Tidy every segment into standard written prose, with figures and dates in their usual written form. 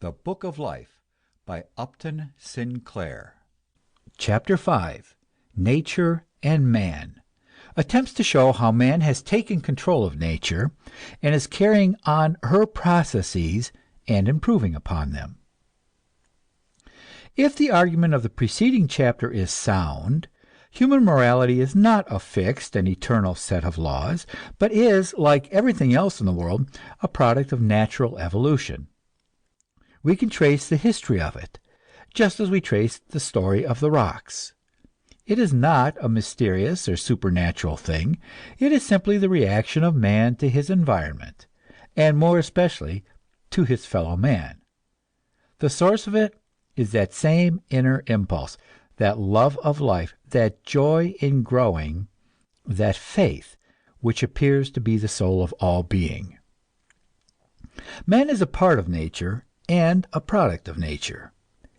The Book of Life by Upton Sinclair. Chapter 5. Nature and Man attempts to show how man has taken control of nature and is carrying on her processes and improving upon them. If the argument of the preceding chapter is sound, human morality is not a fixed and eternal set of laws, but is, like everything else in the world, a product of natural evolution. We can trace the history of it, just as we trace the story of the rocks. It is not a mysterious or supernatural thing. It is simply the reaction of man to his environment, and more especially to his fellow man. The source of it is that same inner impulse, that love of life, that joy in growing, that faith which appears to be the soul of all being. Man is a part of nature and a product of nature.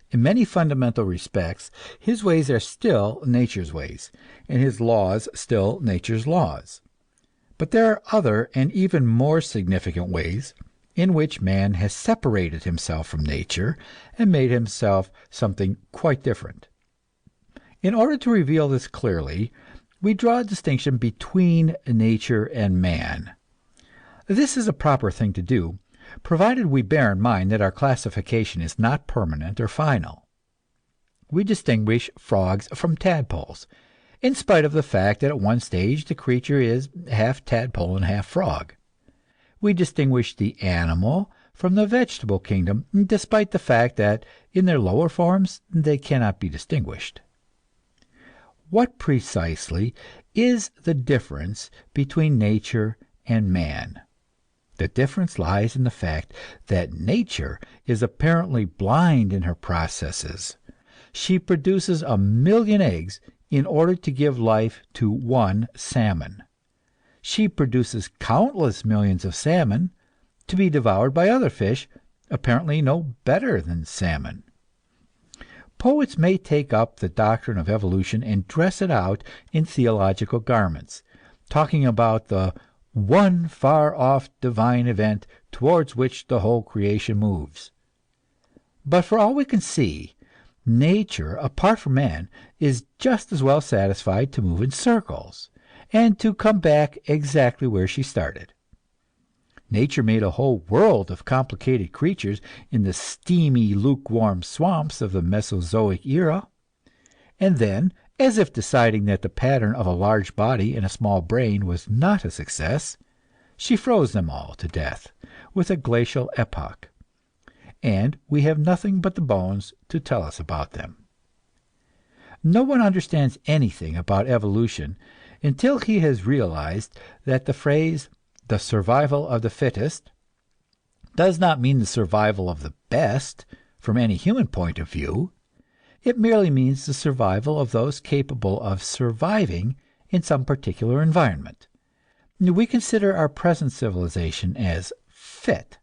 In many fundamental respects, his ways are still nature's ways, and his laws still nature's laws. But there are other and even more significant ways in which man has separated himself from nature and made himself something quite different. In order to reveal this clearly, we draw a distinction between nature and man. This is a proper thing to do, provided we bear in mind that our classification is not permanent or final. We distinguish frogs from tadpoles, in spite of the fact that at one stage the creature is half tadpole and half frog. We distinguish the animal from the vegetable kingdom, despite the fact that in their lower forms they cannot be distinguished. What precisely is the difference between nature and man? The difference lies in the fact that nature is apparently blind in her processes. She produces 1,000,000 eggs in order to give life to one salmon. She produces countless millions of salmon to be devoured by other fish, apparently no better than salmon. Poets may take up the doctrine of evolution and dress it out in theological garments, talking about the one far-off divine event towards which the whole creation moves. But for all we can see, nature, apart from man, is just as well satisfied to move in circles, and to come back exactly where she started. Nature made a whole world of complicated creatures in the steamy, lukewarm swamps of the Mesozoic era, and then, as if deciding that the pattern of a large body and a small brain was not a success, she froze them all to death with a glacial epoch, and we have nothing but the bones to tell us about them. No one understands anything about evolution until he has realized that the phrase "the survival of the fittest" does not mean the survival of the best from any human point of view. It merely means the survival of those capable of surviving in some particular environment. We consider our present civilization as fit.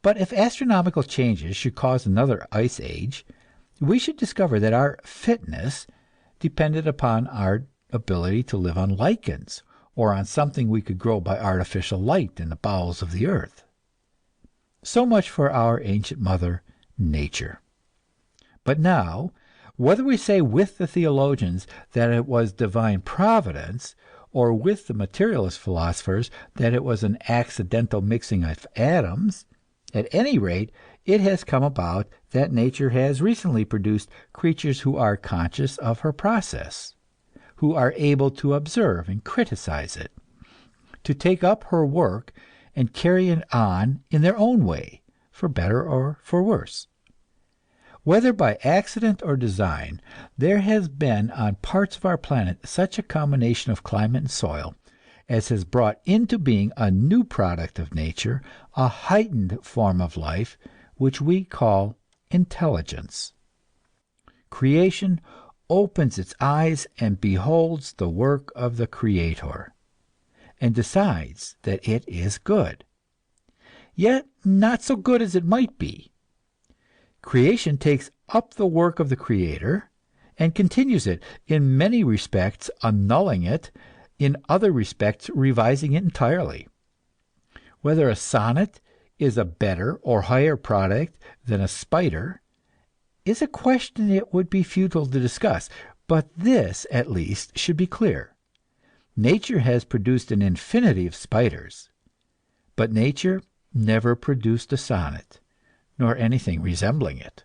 But if astronomical changes should cause another ice age, we should discover that our fitness depended upon our ability to live on lichens, or on something we could grow by artificial light in the bowels of the earth. So much for our ancient mother, nature. But now, whether we say with the theologians that it was divine providence, or with the materialist philosophers that it was an accidental mixing of atoms, at any rate, it has come about that nature has recently produced creatures who are conscious of her process, who are able to observe and criticize it, to take up her work and carry it on in their own way, for better or for worse. Whether by accident or design, there has been on parts of our planet such a combination of climate and soil as has brought into being a new product of nature, a heightened form of life, which we call intelligence. Creation opens its eyes and beholds the work of the Creator, and decides that it is good, yet not so good as it might be. Creation takes up the work of the Creator and continues it, in many respects annulling it, in other respects revising it entirely. Whether a sonnet is a better or higher product than a spider is a question it would be futile to discuss, but this, at least, should be clear. Nature has produced an infinity of spiders, but nature never produced a sonnet, nor anything resembling it.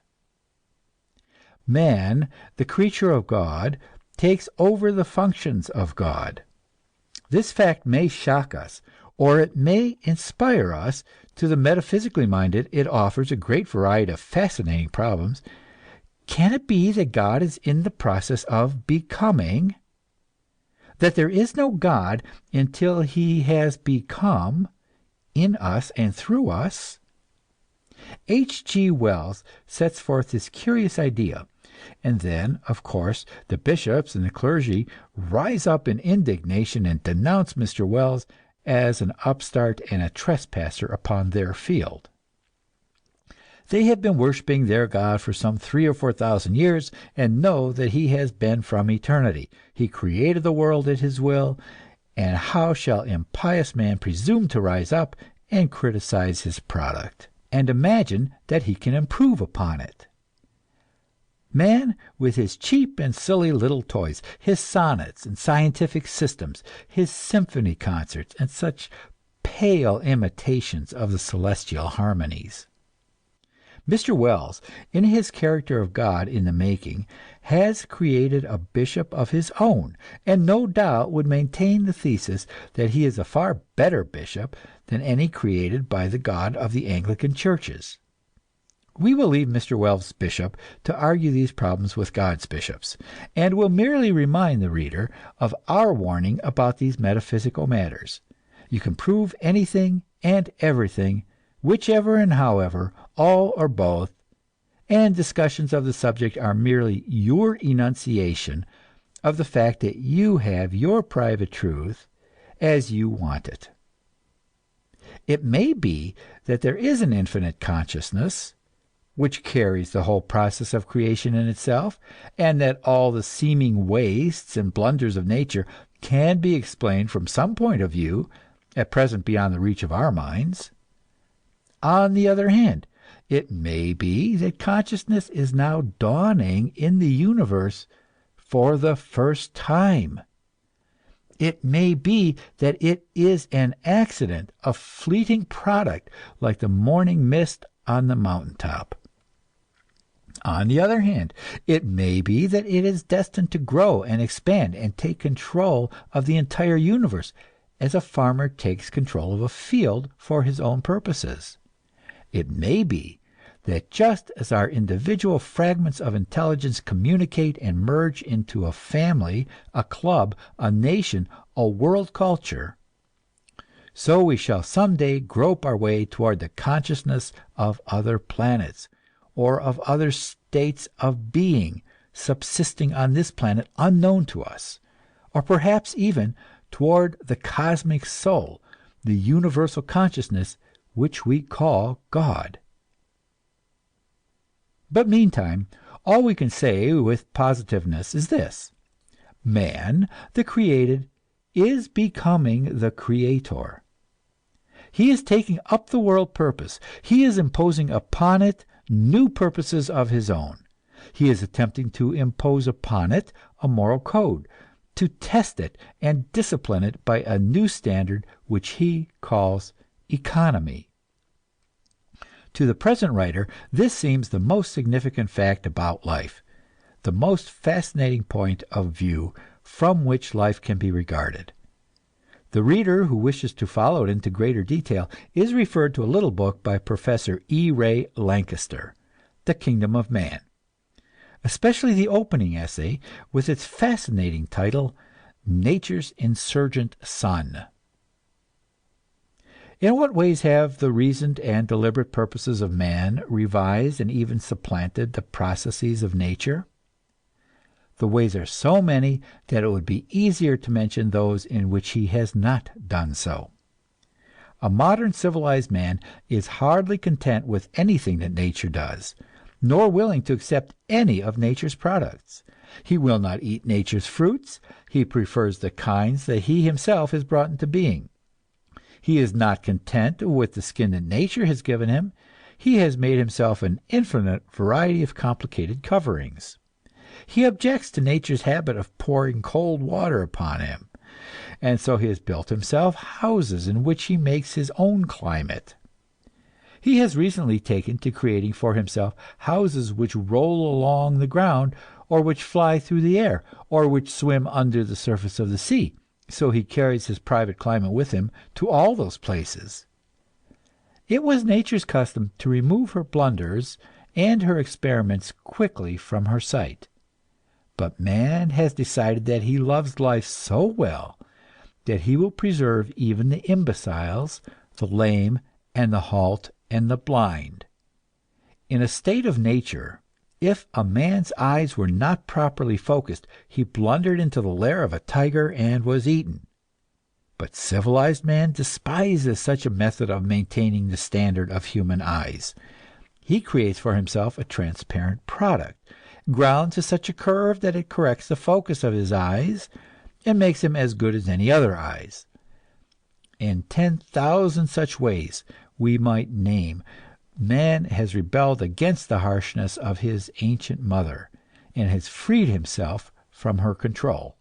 Man, the creature of God, takes over the functions of God. This fact may shock us, or it may inspire us. To the metaphysically minded, it offers a great variety of fascinating problems. Can it be that God is in the process of becoming? That there is no God until he has become in us and through us? H.G. Wells sets forth this curious idea, and then, of course, the bishops and the clergy rise up in indignation and denounce Mr. Wells as an upstart and a trespasser upon their field. They have been worshipping their God for some 3,000 or 4,000 years, and know that he has been from eternity. He created the world at his will, and how shall impious man presume to rise up and criticize his product, and imagine that he can improve upon it? Man, with his cheap and silly little toys, his sonnets and scientific systems, his symphony concerts, and such pale imitations of the celestial harmonies. Mr. Wells, in his character of God in the making, has created a bishop of his own, and no doubt would maintain the thesis that he is a far better bishop than any created by the God of the Anglican churches. We will leave Mr. Wells' bishop to argue these problems with God's bishops, and will merely remind the reader of our warning about these metaphysical matters. You can prove anything and everything, whichever and however, all or both, and discussions of the subject are merely your enunciation of the fact that you have your private truth as you want it. It may be that there is an infinite consciousness which carries the whole process of creation in itself, and that all the seeming wastes and blunders of nature can be explained from some point of view at present beyond the reach of our minds. On the other hand, it may be that consciousness is now dawning in the universe for the first time. It may be that it is an accident, a fleeting product, like the morning mist on the mountaintop. On the other hand, it may be that it is destined to grow and expand and take control of the entire universe, as a farmer takes control of a field for his own purposes. It may be that just as our individual fragments of intelligence communicate and merge into a family, a club, a nation, a world culture, so we shall someday grope our way toward the consciousness of other planets, or of other states of being subsisting on this planet unknown to us, or perhaps even toward the cosmic soul, the universal consciousness which we call God. But meantime, all we can say with positiveness is this: man, the created, is becoming the creator. He is taking up the world purpose. He is imposing upon it new purposes of his own. He is attempting to impose upon it a moral code, to test it and discipline it by a new standard which he calls economy. To the present writer, this seems the most significant fact about life, the most fascinating point of view from which life can be regarded. The reader who wishes to follow it into greater detail is referred to a little book by Professor E. Ray Lankester, The Kingdom of Man, especially the opening essay with its fascinating title, Nature's Insurgent Son. In what ways have the reasoned and deliberate purposes of man revised and even supplanted the processes of nature? The ways are so many that it would be easier to mention those in which he has not done so. A modern civilized man is hardly content with anything that nature does, nor willing to accept any of nature's products. He will not eat nature's fruits. He prefers the kinds that he himself has brought into being. He is not content with the skin that nature has given him. He has made himself an infinite variety of complicated coverings. He objects to nature's habit of pouring cold water upon him, and so he has built himself houses in which he makes his own climate. He has recently taken to creating for himself houses which roll along the ground, or which fly through the air, or which swim under the surface of the sea. So he carries his private climate with him to all those places. It was nature's custom to remove her blunders and her experiments quickly from her sight. But man has decided that he loves life so well that he will preserve even the imbeciles, the lame, and the halt, and the blind. In a state of nature, if a man's eyes were not properly focused, he blundered into the lair of a tiger and was eaten. But civilized man despises such a method of maintaining the standard of human eyes. He creates for himself a transparent product, ground to such a curve that it corrects the focus of his eyes and makes them as good as any other eyes. In 10,000 such ways we might name, man has rebelled against the harshness of his ancient mother, and has freed himself from her control.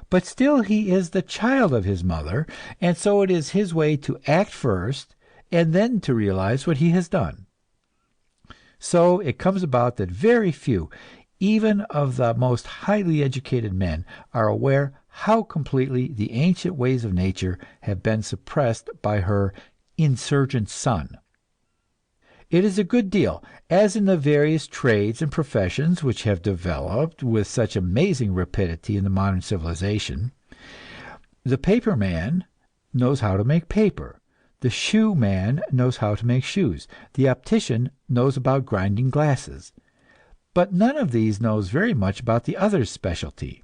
But still he is the child of his mother, and so it is his way to act first, and then to realize what he has done. So it comes about that very few, even of the most highly educated men, are aware how completely the ancient ways of nature have been suppressed by her insurgent son. It is a good deal, as in the various trades and professions which have developed with such amazing rapidity in the modern civilization. The paper man knows how to make paper. The shoe man knows how to make shoes. The optician knows about grinding glasses. But none of these knows very much about the other's specialty,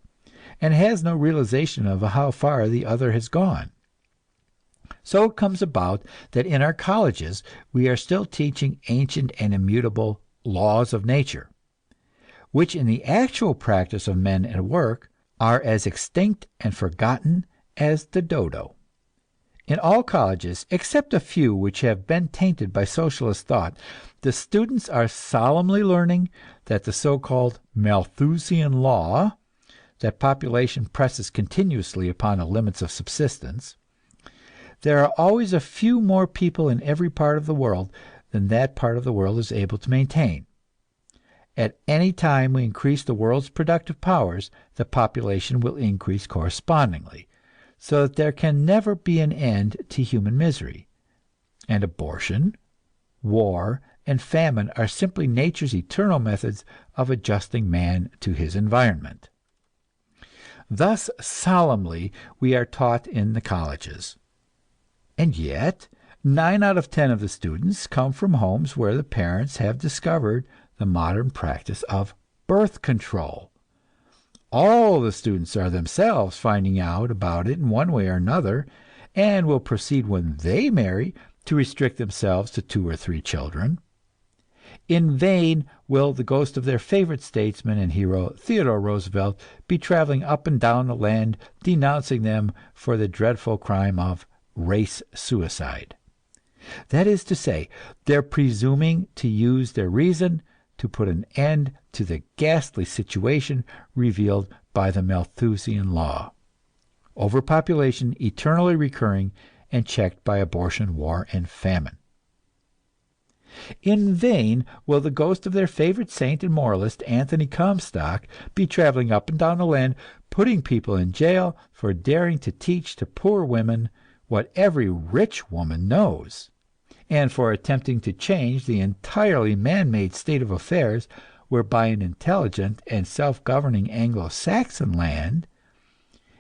and has no realization of how far the other has gone. So it comes about that in our colleges we are still teaching ancient and immutable laws of nature, which in the actual practice of men at work are as extinct and forgotten as the dodo. In all colleges, except a few which have been tainted by socialist thought, the students are solemnly learning that the so-called Malthusian law, that population presses continuously upon the limits of subsistence, there are always a few more people in every part of the world than that part of the world is able to maintain. At any time we increase the world's productive powers, the population will increase correspondingly, so that there can never be an end to human misery. And abortion, war, and famine are simply nature's eternal methods of adjusting man to his environment. Thus solemnly we are taught in the colleges. And yet, 9 out of 10 of the students come from homes where the parents have discovered the modern practice of birth control. All the students are themselves finding out about it in one way or another, and will proceed when they marry to restrict themselves to 2 or 3 children. In vain will the ghost of their favorite statesman and hero, Theodore Roosevelt, be traveling up and down the land denouncing them for the dreadful crime of race suicide. That is to say, they're presuming to use their reason to put an end to the ghastly situation revealed by the Malthusian law. Overpopulation eternally recurring and checked by abortion, war, and famine. In vain will the ghost of their favorite saint and moralist, Anthony Comstock, be traveling up and down the land, putting people in jail for daring to teach to poor women what every rich woman knows, and for attempting to change the entirely man-made state of affairs whereby an intelligent and self-governing Anglo-Saxon land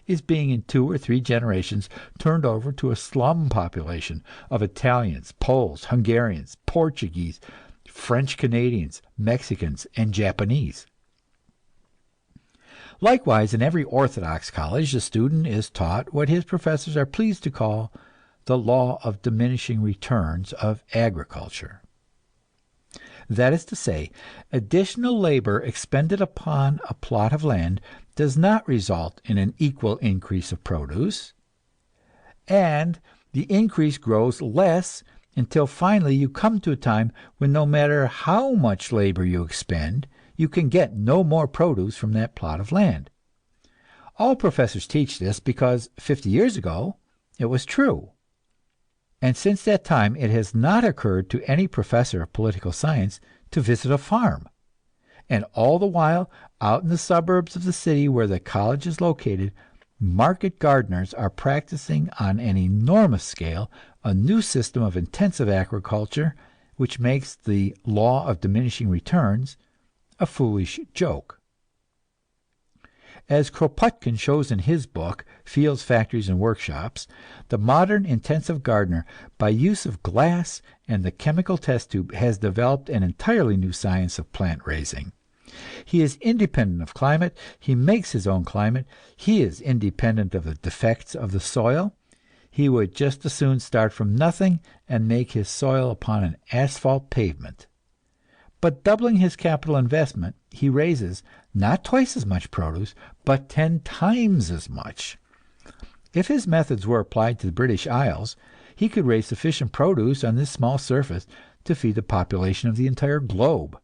is being in 2 or 3 generations turned over to a slum population of Italians, Poles, Hungarians, Portuguese, French Canadians, Mexicans, and Japanese. Likewise, in every orthodox college, the student is taught what his professors are pleased to call the law of diminishing returns of agriculture. That is to say, additional labor expended upon a plot of land does not result in an equal increase of produce. and the increase grows less until finally you come to a time when no matter how much labor you expend, you can get no more produce from that plot of land. All professors teach this because 50 years ago it was true. And since that time it has not occurred to any professor of political science to visit a farm. And all the while, out in the suburbs of the city where the college is located, market gardeners are practicing on an enormous scale a new system of intensive agriculture, which makes the law of diminishing returns a foolish joke. As Kropotkin shows in his book, Fields, Factories, and Workshops, the modern intensive gardener, by use of glass and the chemical test tube, has developed an entirely new science of plant raising. He is independent of climate, he makes his own climate, he is independent of the defects of the soil. He would just as soon start from nothing and make his soil upon an asphalt pavement. But doubling his capital investment, he raises not twice as much produce, but 10 times as much. If his methods were applied to the British Isles, he could raise sufficient produce on this small surface to feed the population of the entire globe.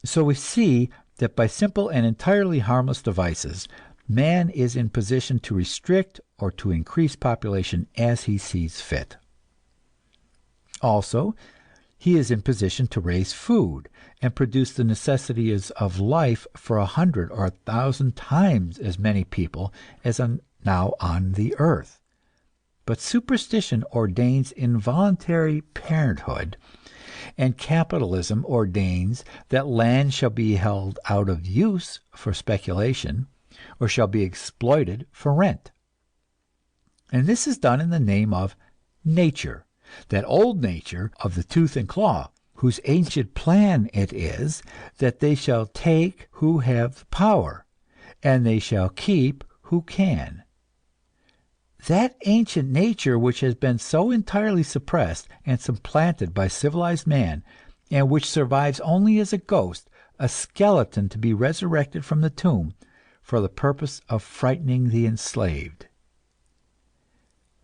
So we see that by simple and entirely harmless devices, man is in position to restrict or to increase population as he sees fit. Also, he is in position to raise food and produce the necessities of life for 100 or 1,000 times as many people as are now on the earth. But superstition ordains involuntary parenthood, and capitalism ordains that land shall be held out of use for speculation, or shall be exploited for rent. And this is done in the name of nature, that old nature of the tooth and claw, whose ancient plan it is that they shall take who have the power, and they shall keep who can. That ancient nature which has been so entirely suppressed and supplanted by civilized man, and which survives only as a ghost, a skeleton to be resurrected from the tomb, for the purpose of frightening the enslaved.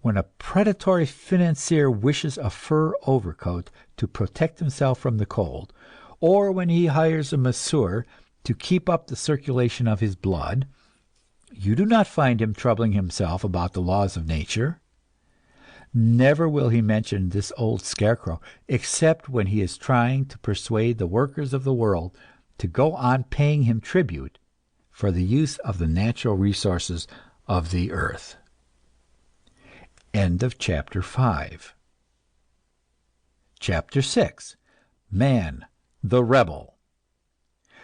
When a predatory financier wishes a fur overcoat to protect himself from the cold, or when he hires a masseur to keep up the circulation of his blood, you do not find him troubling himself about the laws of nature. Never will he mention this old scarecrow, except when he is trying to persuade the workers of the world to go on paying him tribute for the use of the natural resources of the earth. End of chapter 5. Chapter 6. Man, the Rebel,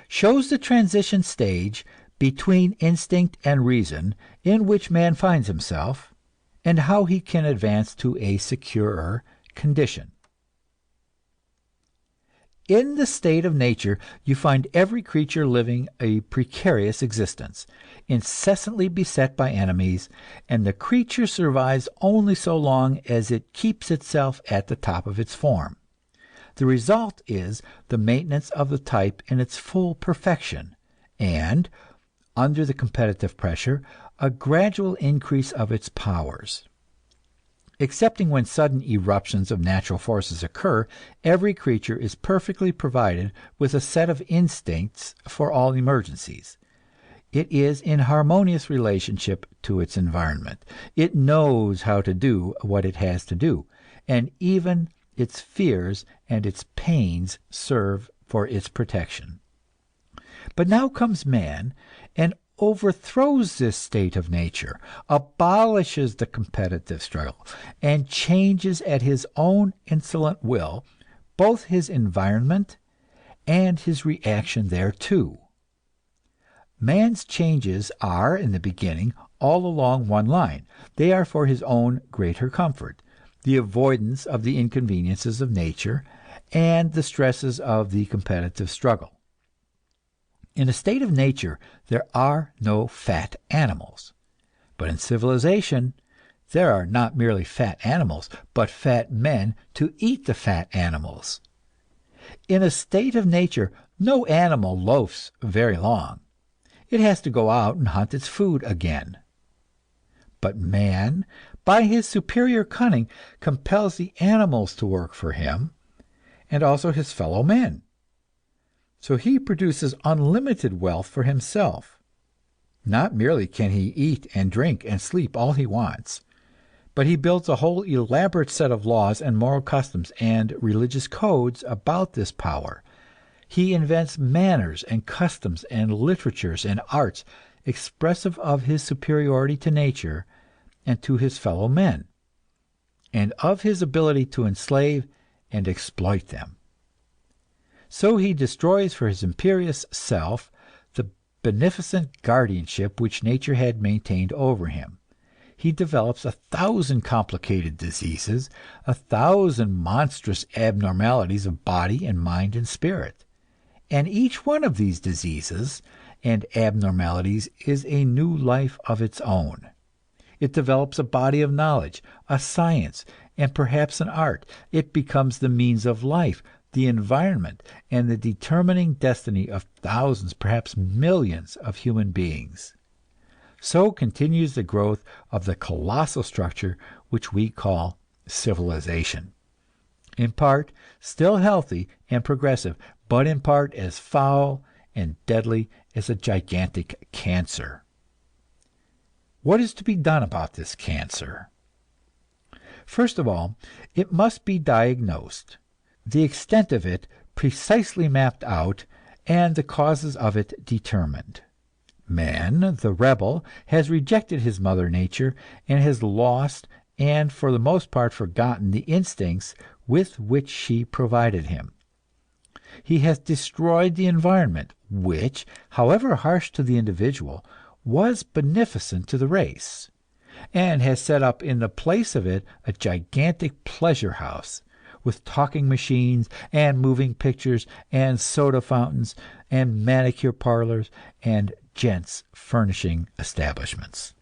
shows the transition stage between instinct and reason in which man finds himself, and how he can advance to a securer condition. In the state of nature, you find every creature living a precarious existence, incessantly beset by enemies, and the creature survives only so long as it keeps itself at the top of its form. The result is the maintenance of the type in its full perfection, and, under the competitive pressure, a gradual increase of its powers. Excepting when sudden eruptions of natural forces occur, every creature is perfectly provided with a set of instincts for all emergencies. It is in harmonious relationship to its environment. It knows how to do what it has to do, and even its fears and its pains serve for its protection. But now comes man and overthrows this state of nature, abolishes the competitive struggle, and changes at his own insolent will both his environment and his reaction thereto. Man's changes are, in the beginning, all along one line. They are for his own greater comfort, the avoidance of the inconveniences of nature and the stresses of the competitive struggle. In a state of nature, there are no fat animals. But in civilization, there are not merely fat animals, but fat men to eat the fat animals. In a state of nature, no animal loafs very long. It has to go out and hunt its food again. But man, by his superior cunning, compels the animals to work for him, and also his fellow men. So he produces unlimited wealth for himself. Not merely can he eat and drink and sleep all he wants, but he builds a whole elaborate set of laws and moral customs and religious codes about this power. He invents manners and customs and literatures and arts expressive of his superiority to nature and to his fellow men, and of his ability to enslave and exploit them. So he destroys for his imperious self the beneficent guardianship which nature had maintained over him. He develops 1,000 complicated diseases, 1,000 monstrous abnormalities of body and mind and spirit. And each one of these diseases and abnormalities is a new life of its own. It develops a body of knowledge, a science, and perhaps an art. It becomes the means of life, the environment, and the determining destiny of thousands, perhaps millions of human beings. So continues the growth of the colossal structure which we call civilization. In part still healthy and progressive, but in part as foul and deadly as a gigantic cancer. What is to be done about this cancer? First of all, it must be diagnosed, the extent of it precisely mapped out, and the causes of it determined. Man, the rebel, has rejected his mother nature and has lost and for the most part forgotten the instincts with which she provided him. He has destroyed the environment which, however harsh to the individual, was beneficent to the race, and has set up in the place of it a gigantic pleasure house, with talking machines and moving pictures and soda fountains and manicure parlors and gents furnishing establishments.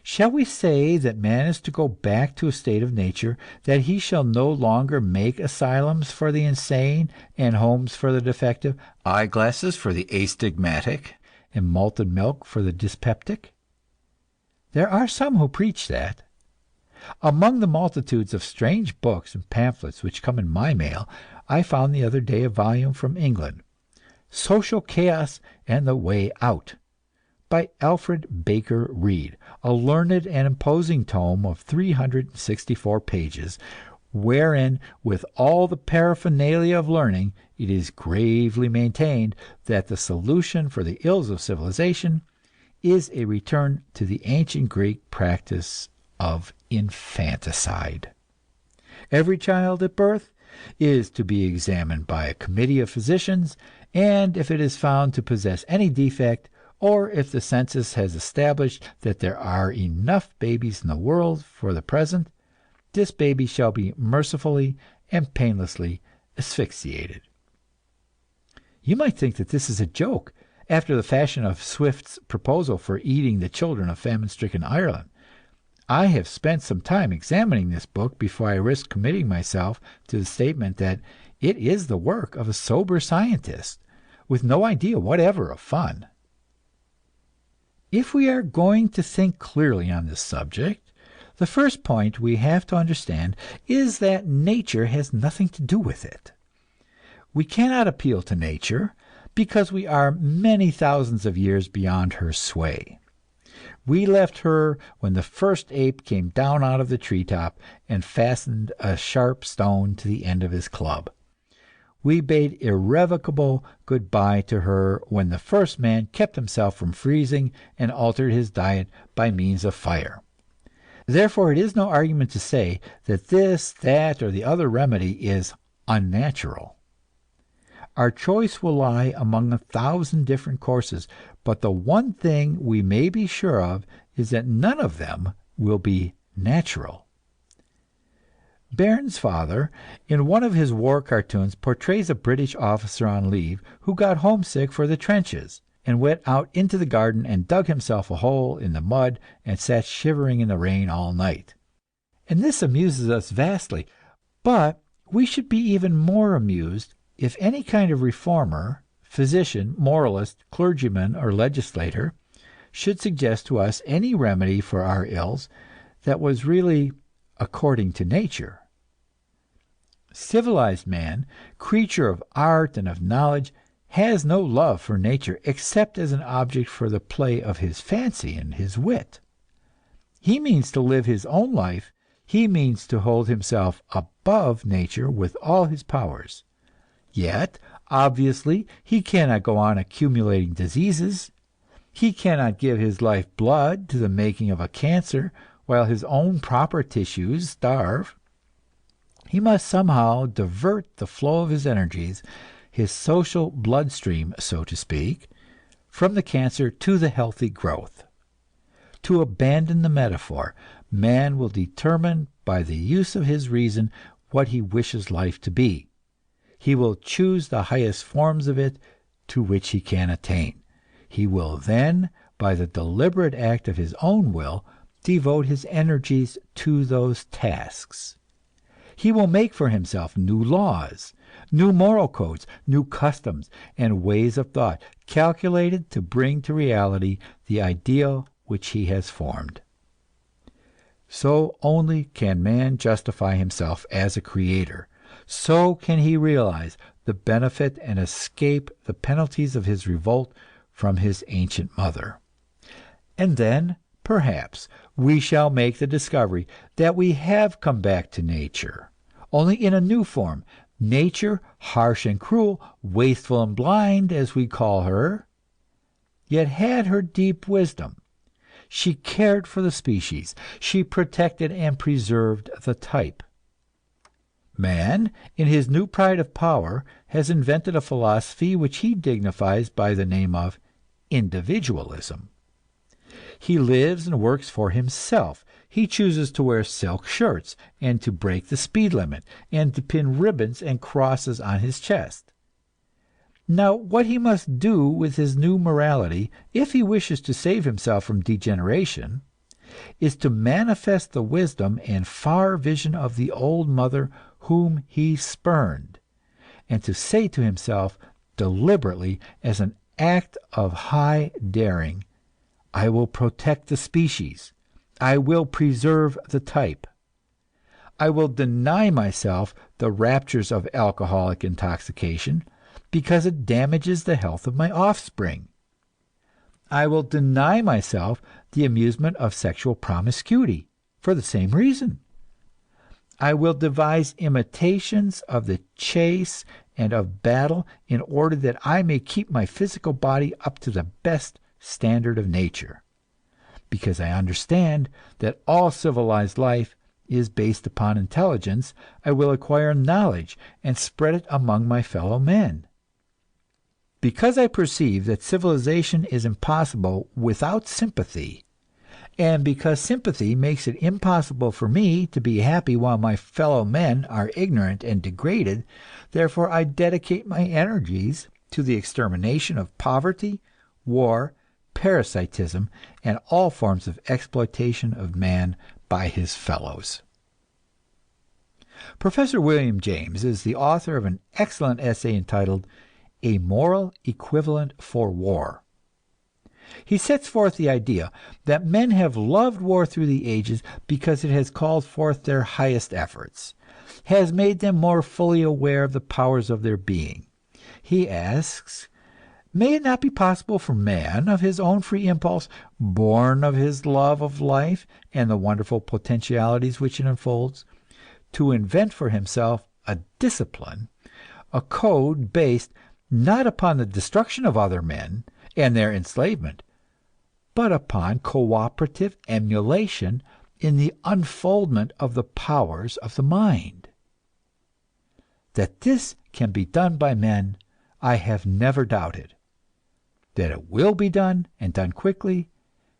Shall we say that man is to go back to a state of nature, that he shall no longer make asylums for the insane and homes for the defective, eyeglasses for the astigmatic, and malted milk for the dyspeptic? There are some who preach that. Among the multitudes of strange books and pamphlets which come in my mail, I found the other day a volume from England, Social Chaos and the Way Out, by Alfred Baker Reed, a learned and imposing tome of 364 pages, wherein, with all the paraphernalia of learning, it is gravely maintained that the solution for the ills of civilization is a return to the ancient Greek practice of infanticide. Every child at birth is to be examined by a committee of physicians, and if it is found to possess any defect, or if the census has established that there are enough babies in the world for the present, this baby shall be mercifully and painlessly asphyxiated. You might think that this is a joke, after the fashion of Swift's proposal for eating the children of famine-stricken Ireland. I have spent some time examining this book before I risk committing myself to the statement that it is the work of a sober scientist, with no idea whatever of fun. If we are going to think clearly on this subject, the first point we have to understand is that nature has nothing to do with it. We cannot appeal to nature, because we are many thousands of years beyond her sway. We left her when the first ape came down out of the treetop and fastened a sharp stone to the end of his club. We bade irrevocable goodbye to her when the first man kept himself from freezing and altered his diet by means of fire. Therefore, it is no argument to say that this, that, or the other remedy is unnatural. Our choice will lie among 1,000 different courses, but the one thing we may be sure of is that none of them will be natural. Bairnsfather, in one of his war cartoons, portrays a British officer on leave who got homesick for the trenches, and went out into the garden and dug himself a hole in the mud and sat shivering in the rain all night. And this amuses us vastly, but we should be even more amused if any kind of reformer, physician, moralist, clergyman, or legislator should suggest to us any remedy for our ills that was really according to nature. Civilized man, creature of art and of knowledge, has no love for nature except as an object for the play of his fancy and his wit. He means to live his own life, he means to hold himself above nature with all his powers. Yet, obviously, he cannot go on accumulating diseases. He cannot give his life blood to the making of a cancer, while his own proper tissues starve. He must somehow divert the flow of his energies, his social bloodstream, so to speak, from the cancer to the healthy growth. To abandon the metaphor, man will determine by the use of his reason what he wishes life to be. He will choose the highest forms of it to which he can attain. He will then, by the deliberate act of his own will, devote his energies to those tasks. He will make for himself new laws, new moral codes, new customs and ways of thought, calculated to bring to reality the ideal which he has formed. So only can man justify himself as a creator. So can he realize the benefit and escape the penalties of his revolt from his ancient mother. And then, perhaps, we shall make the discovery that we have come back to nature, only in a new form. Nature, harsh and cruel, wasteful and blind, as we call her, yet had her deep wisdom. She cared for the species. She protected and preserved the type. Man, in his new pride of power, has invented a philosophy which he dignifies by the name of individualism. He lives and works for himself. He chooses to wear silk shirts, and to break the speed limit, and to pin ribbons and crosses on his chest. Now, what he must do with his new morality, if he wishes to save himself from degeneration, is to manifest the wisdom and far vision of the old mother whom he spurned, and to say to himself deliberately, as an act of high daring, I will protect the species. I will preserve the type. I will deny myself the raptures of alcoholic intoxication, because it damages the health of my offspring. I will deny myself the amusement of sexual promiscuity, for the same reason. I will devise imitations of the chase and of battle in order that I may keep my physical body up to the best standard of nature. Because I understand that all civilized life is based upon intelligence, I will acquire knowledge and spread it among my fellow men. Because I perceive that civilization is impossible without sympathy, and because sympathy makes it impossible for me to be happy while my fellow men are ignorant and degraded, therefore I dedicate my energies to the extermination of poverty, war, parasitism, and all forms of exploitation of man by his fellows. Professor William James is the author of an excellent essay entitled A Moral Equivalent for War. He sets forth the idea that men have loved war through the ages because it has called forth their highest efforts, has made them more fully aware of the powers of their being. He asks, may it not be possible for man, of his own free impulse, born of his love of life and the wonderful potentialities which it unfolds, to invent for himself a discipline, a code based not upon the destruction of other men and their enslavement, but upon cooperative emulation in the unfoldment of the powers of the mind? That this can be done by men, I have never doubted. That it will be done, and done quickly,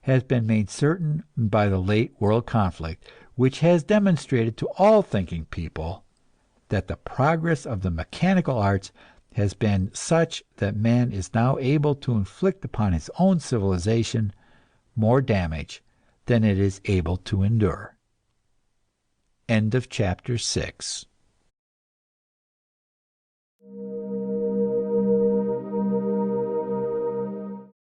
has been made certain by the late world conflict, which has demonstrated to all thinking people that the progress of the mechanical arts has been such that man is now able to inflict upon his own civilization more damage than it is able to endure. End of chapter 6.